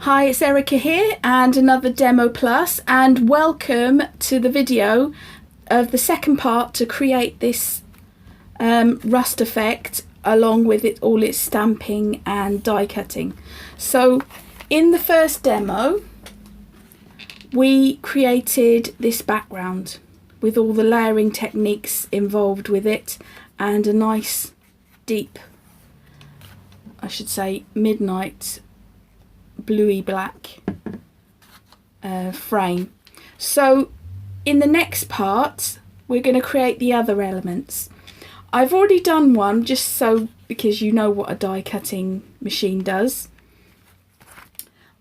Hi, it's Erica here and another Demo Plus, and welcome to the video of the second part to create this rust effect along with all its stamping and die cutting. So in the first demo we created this background with all the layering techniques involved with it and a nice deep, I should say midnight bluey black frame. So in the next part we're going to create the other elements. I've already done one just so because you know what a die cutting machine does.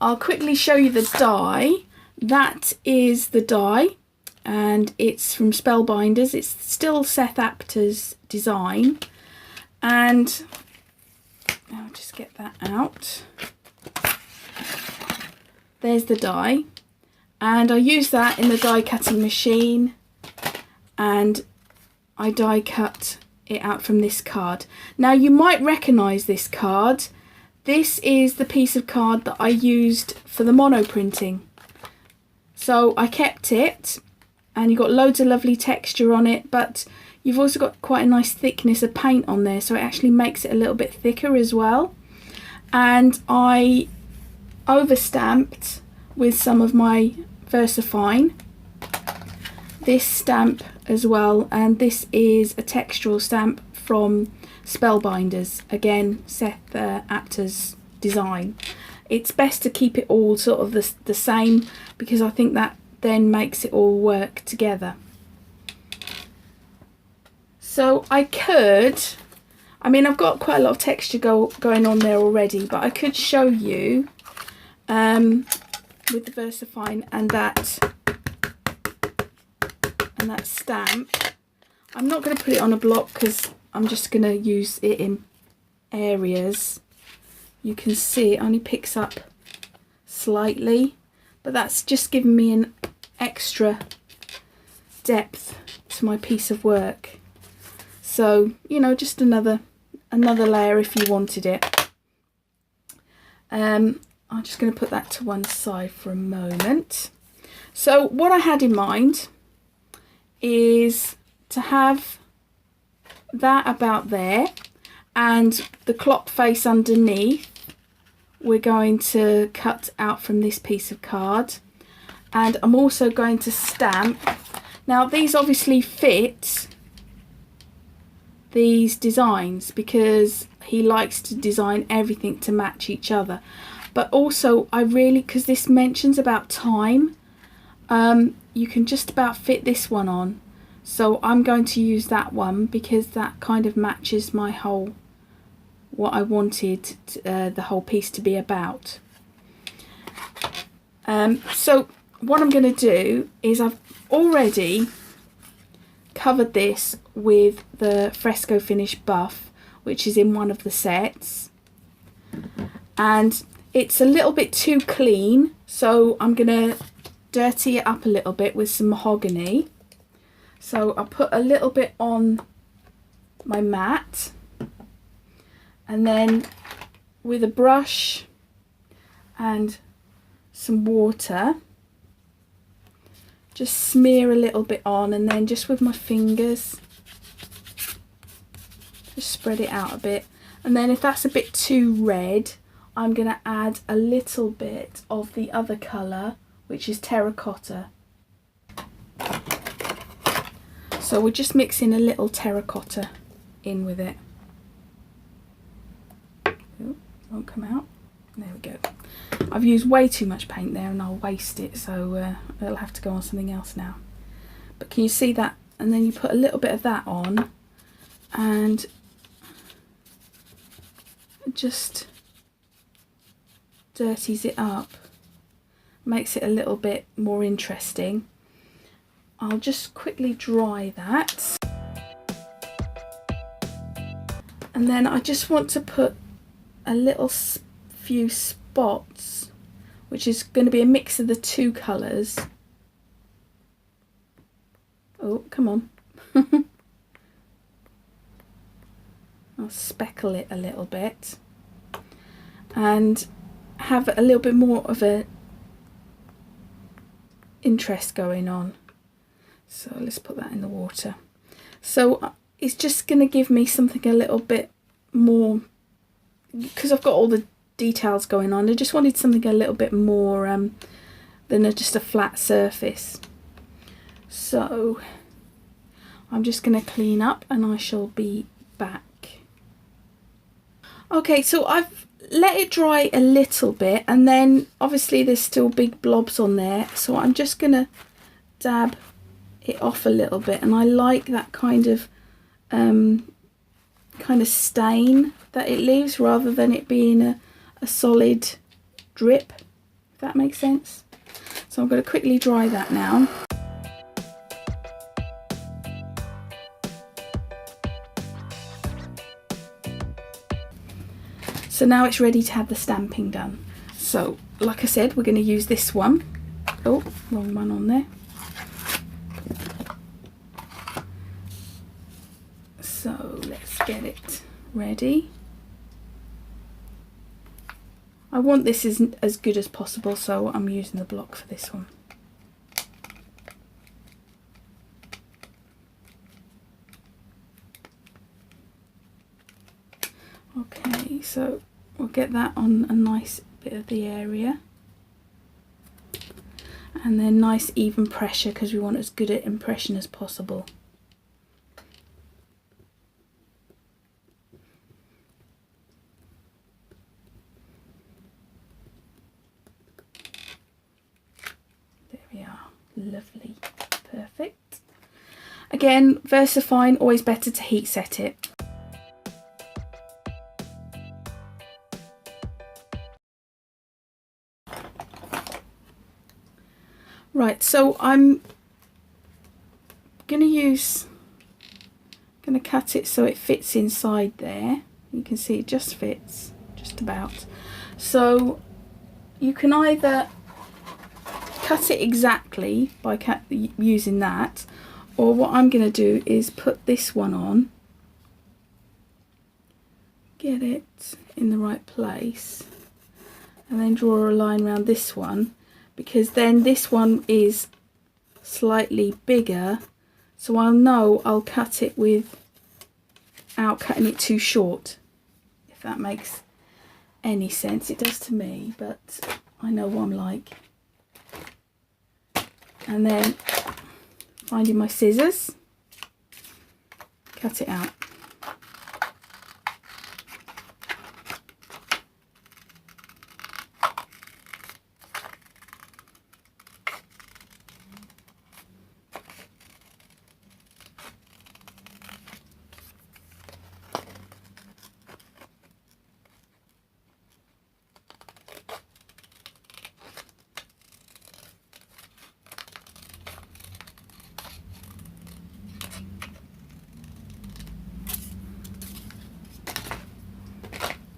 I'll quickly show you the die. That is the die and it's from Spellbinders. It's still Seth Apter's design, and I'll just get that out. There's the die, and I use that in the die cutting machine and I die cut it out from this card. Now you might recognise this card. This is the piece of card that I used for the mono printing. So I kept it, and you've got loads of lovely texture on it, but you've also got quite a nice thickness of paint on there, so it actually makes it a little bit thicker as well. And I overstamped with some of my VersaFine this stamp as well, and this is a textural stamp from Spellbinders, again Seth Apter's design. It's best to keep it all sort of the same, because I think that then makes it all work together. So I've got quite a lot of texture going on there already, but I could show you with the VersaFine and that stamp. I'm not going to put it on a block because I'm just going to use it in areas. You can see it only picks up slightly, but that's just giving me an extra depth to my piece of work. So, you know, just another layer if you wanted it. I'm just going to put that to one side for a moment. So what I had in mind is to have that about there, and the clock face underneath we're going to cut out from this piece of card, and I'm also going to stamp. Now these obviously fit these designs because he likes to design everything to match each other, but also because this mentions about time, you can just about fit this one on, so I'm going to use that one because that kind of matches my what I wanted the whole piece to be about. So what I'm going to do is I've already covered this with the fresco finish buff, which is in one of the sets, and it's a little bit too clean, so I'm going to dirty it up a little bit with some mahogany. So I'll put a little bit on my mat, and then with a brush and some water just smear a little bit on, and then just with my fingers just spread it out a bit. And then if that's a bit too red, I'm going to add a little bit of the other colour, which is terracotta. So we're just mixing a little terracotta in with it. Ooh, won't come out. There we go. I've used way too much paint there and I'll waste it, so it'll have to go on something else now. But can you see that? And then you put a little bit of that on and it just dirties it up, makes it a little bit more interesting. I'll just quickly dry that, and then I just want to put a little few spots, which is going to be a mix of the two colours. Oh, come on. I'll speckle it a little bit, and have a little bit more of a interest going on. So let's put that in the water. So it's just going to give me something a little bit more, because I've got all the details going on. I just wanted something a little bit more than just a flat surface. So I'm just going to clean up and I shall be back. Okay, so I've let it dry a little bit, and then obviously there's still big blobs on there, so I'm just going to dab it off a little bit, and I like that kind of stain that it leaves rather than it being a solid drip, if that makes sense. So I'm going to quickly dry that now. So now it's ready to have the stamping done. So like I said, we're going to use this one. Oh, wrong one on there. So let's get it ready. I want this as good as possible, so I'm using the block for this one. Okay, so we'll get that on a nice bit of the area, and then nice even pressure because we want as good an impression as possible. There we are, lovely, perfect. Again, VersaFine, always better to heat set it. Right, so I'm going to cut it so it fits inside there. You can see it just fits, just about. So you can either cut it exactly by using that, or what I'm going to do is put this one on, get it in the right place, and then draw a line around this one, because then this one is slightly bigger, so I'll know I'll cut it without cutting it too short, if that makes any sense. It does to me, but I know what I'm like. And then finding my scissors, cut it out.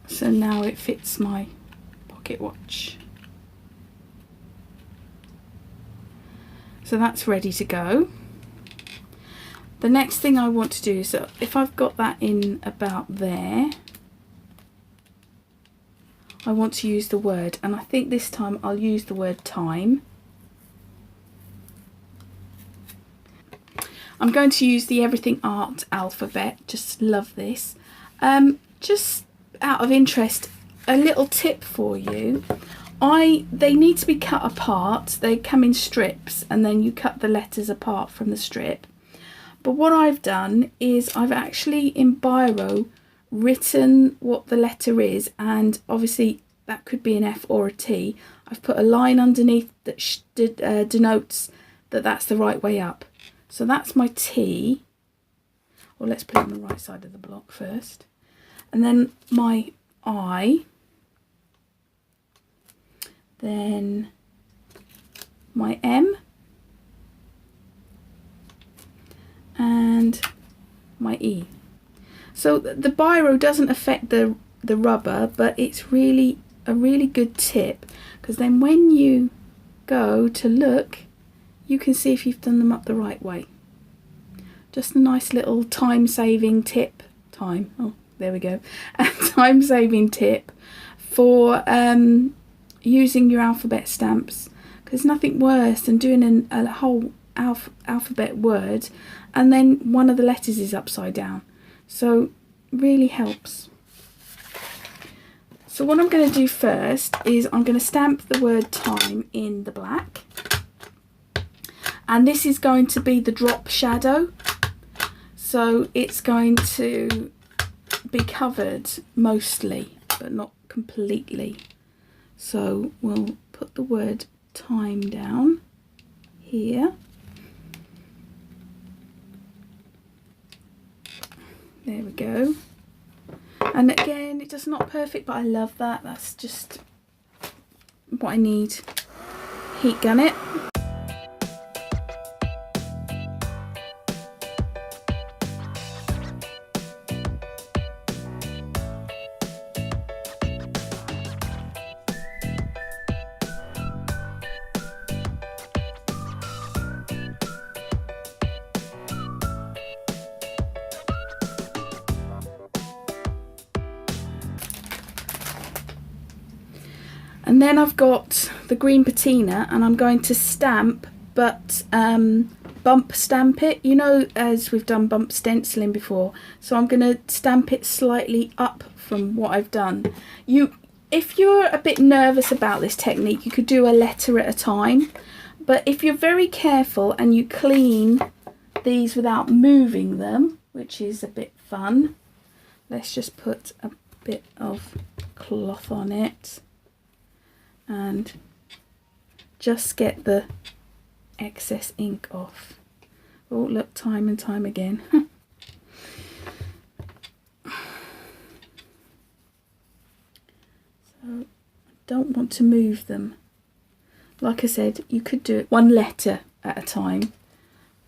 So now it fits my pocket watch. So that's ready to go. The next thing I want to do is, so if I've got that in about there, I want to use the word, and I think this time I'll use the word time. I'm going to use the Everything Art alphabet, just love this. Just out of interest, a little tip for you. They need to be cut apart. They come in strips, and then you cut the letters apart from the strip. But what I've done is I've actually in biro written what the letter is, and obviously that could be an F or a T. I've put a line underneath that denotes that that's the right way up. So that's my T. Well, let's put it on the right side of the block first. And then my I, then my M, and my E. So the biro doesn't affect the rubber, but it's really a really good tip, because then when you go to look, you can see if you've done them up the right way. Just a nice little time-saving tip. There we go. A time-saving tip for using your alphabet stamps, because there's nothing worse than doing a whole alphabet word and then one of the letters is upside down. So really helps. So what I'm going to do first is I'm going to stamp the word time in the black, and this is going to be the drop shadow, so it's going to be covered mostly but not completely. So we'll put the word time down here. There we go. And again, it does not perfect, but I love that. That's just what I need. Heat gun it. And then I've got the green patina, and I'm going to stamp, but bump stamp it, you know, as we've done bump stenciling before. So I'm going to stamp it slightly up from what I've done. If you're a bit nervous about this technique, you could do a letter at a time. But if you're very careful and you clean these without moving them, which is a bit fun, let's just put a bit of cloth on it and just get the excess ink off. Oh, look, time and time again. So I don't want to move them. Like I said, you could do it one letter at a time,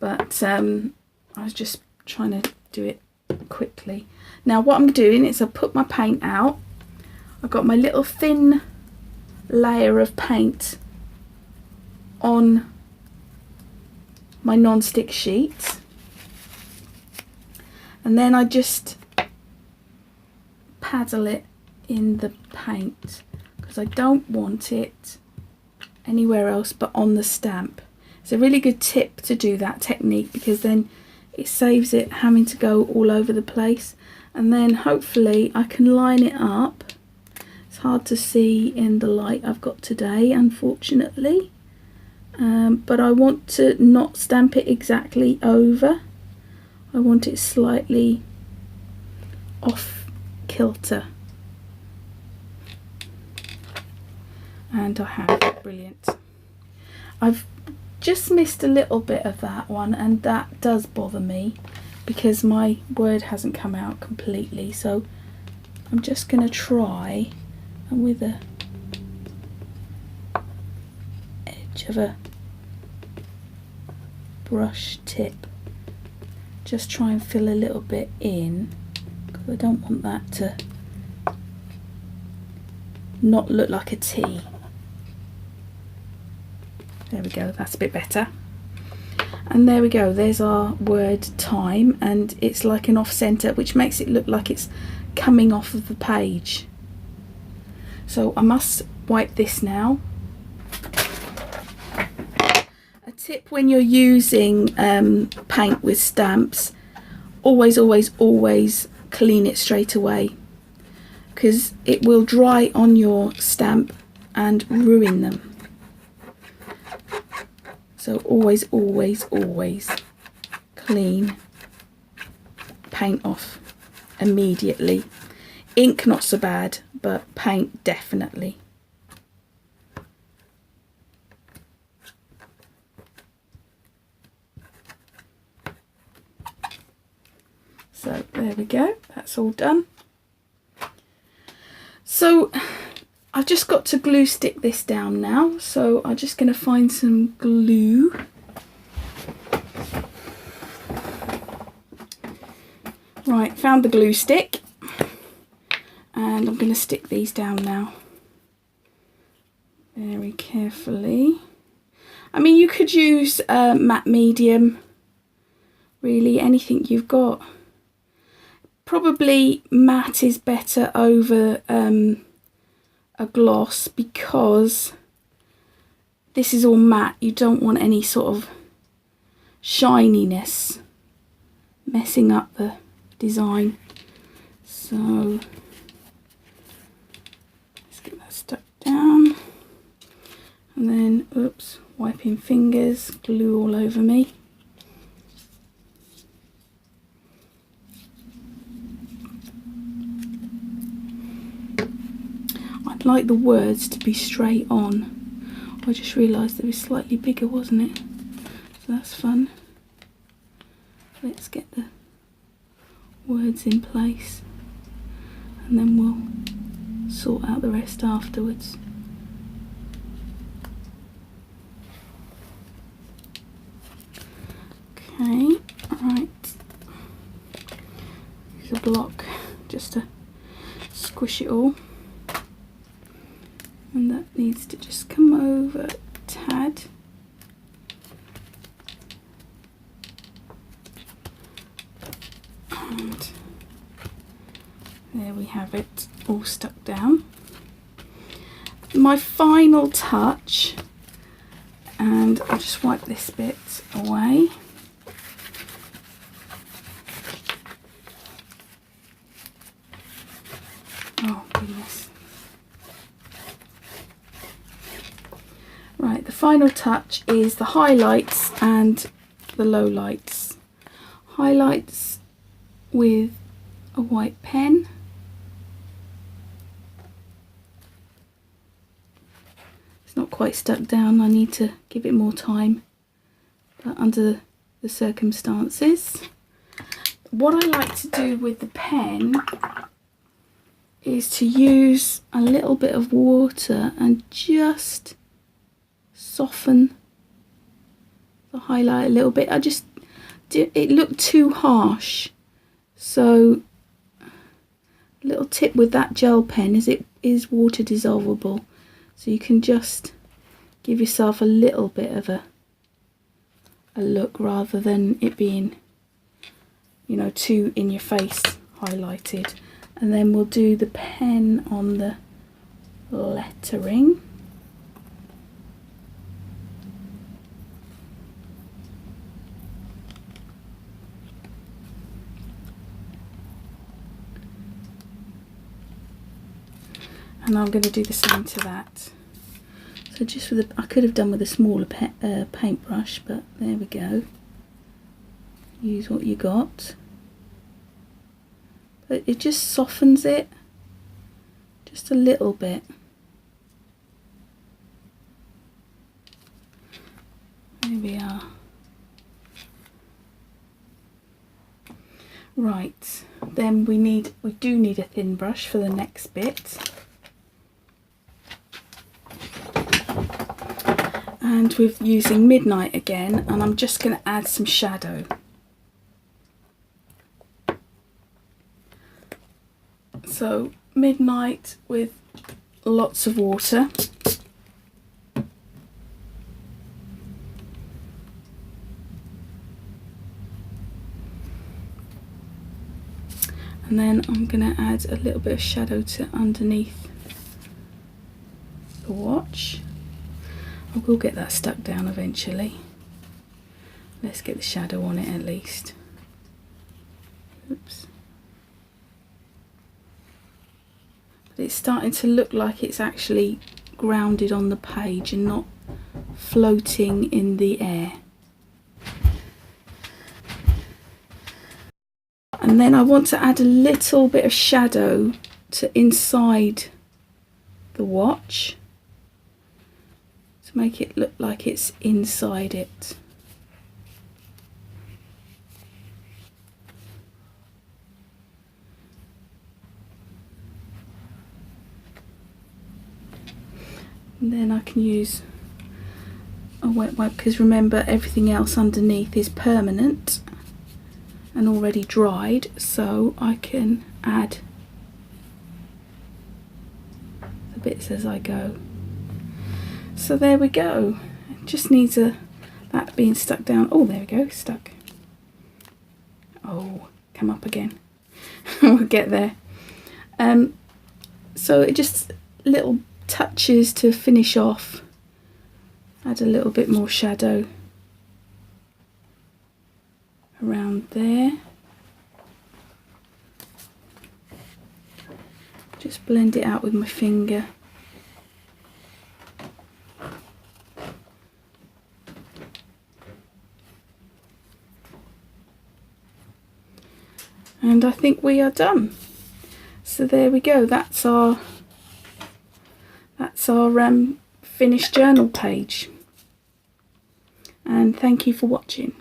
but I was just trying to do it quickly. Now what I'm doing is I put my paint out. I've got my little thin layer of paint on my non-stick sheet, and then I just paddle it in the paint because I don't want it anywhere else but on the stamp. It's a really good tip to do that technique, because then it saves it having to go all over the place, and then hopefully I can line it up. It's hard to see in the light I've got today, unfortunately, but I want to not stamp it exactly over. I want it slightly off kilter, and I have. Brilliant. I've just missed a little bit of that one, and that does bother me because my word hasn't come out completely, so I'm just going to try, and with a edge of a brush tip, just try and fill a little bit in, because I don't want that to not look like a T. There we go, that's a bit better. And there we go, there's our word time, and it's like an off centre, which makes it look like it's coming off of the page. So I must wipe this now. A tip when you're using paint with stamps, always clean it straight away, because it will dry on your stamp and ruin them. So always clean paint off immediately. Ink not so bad, but paint definitely. So there we go, that's all done. So I've just got to glue stick this down now, so I'm just going to find some glue. Right, found the glue stick, and I'm going to stick these down now very carefully. I mean, you could use matte medium, really anything you've got. Probably matte is better over a gloss because this is all matte. You don't want any sort of shininess messing up the design. So let's get that stuck down, and then oops, wiping fingers, glue all over me. I'd like the words to be straight on. I just realised it was slightly bigger, wasn't it? So that's fun. Let's get the words in place, and then we'll sort out the rest afterwards. Okay, right. Use a block just to squish it all. And that needs to just come over a tad. And there we have it, all stuck down. My final touch, and I'll just wipe this bit away. Oh goodness. Right, the final touch is the highlights and the lowlights. Highlights with a white pen. It's not quite stuck down, I need to give it more time, but under the circumstances. What I like to do with the pen is to use a little bit of water and just soften the highlight a little bit. It looked too harsh, so a little tip with that gel pen is it is water dissolvable, so you can just give yourself a little bit of a look rather than it being, you know, too in your face highlighted. And then we'll do the pen on the lettering. And I'm going to do the same to that. So just with I could have done with a smaller paintbrush, but there we go. Use what you got. But it just softens it just a little bit. There we are. Right, then we do need a thin brush for the next bit. And we're using Midnight again, and I'm just going to add some shadow. So Midnight with lots of water. And then I'm going to add a little bit of shadow to underneath the watch. I will get that stuck down eventually. Let's get the shadow on it at least. Oops. But it's starting to look like it's actually grounded on the page and not floating in the air. And then I want to add a little bit of shadow to inside the watch to make it look like it's inside it. And then I can use a wet wipe, because remember everything else underneath is permanent and already dried, so I can add the bits as I go. So there we go. It just needs that being stuck down. Oh, there we go, stuck. Oh, come up again. We'll get there. So it just little touches to finish off. Add a little bit more shadow around there. Just blend it out with my finger. And I think we are done. So there we go, that's our finished journal page. And thank you for watching.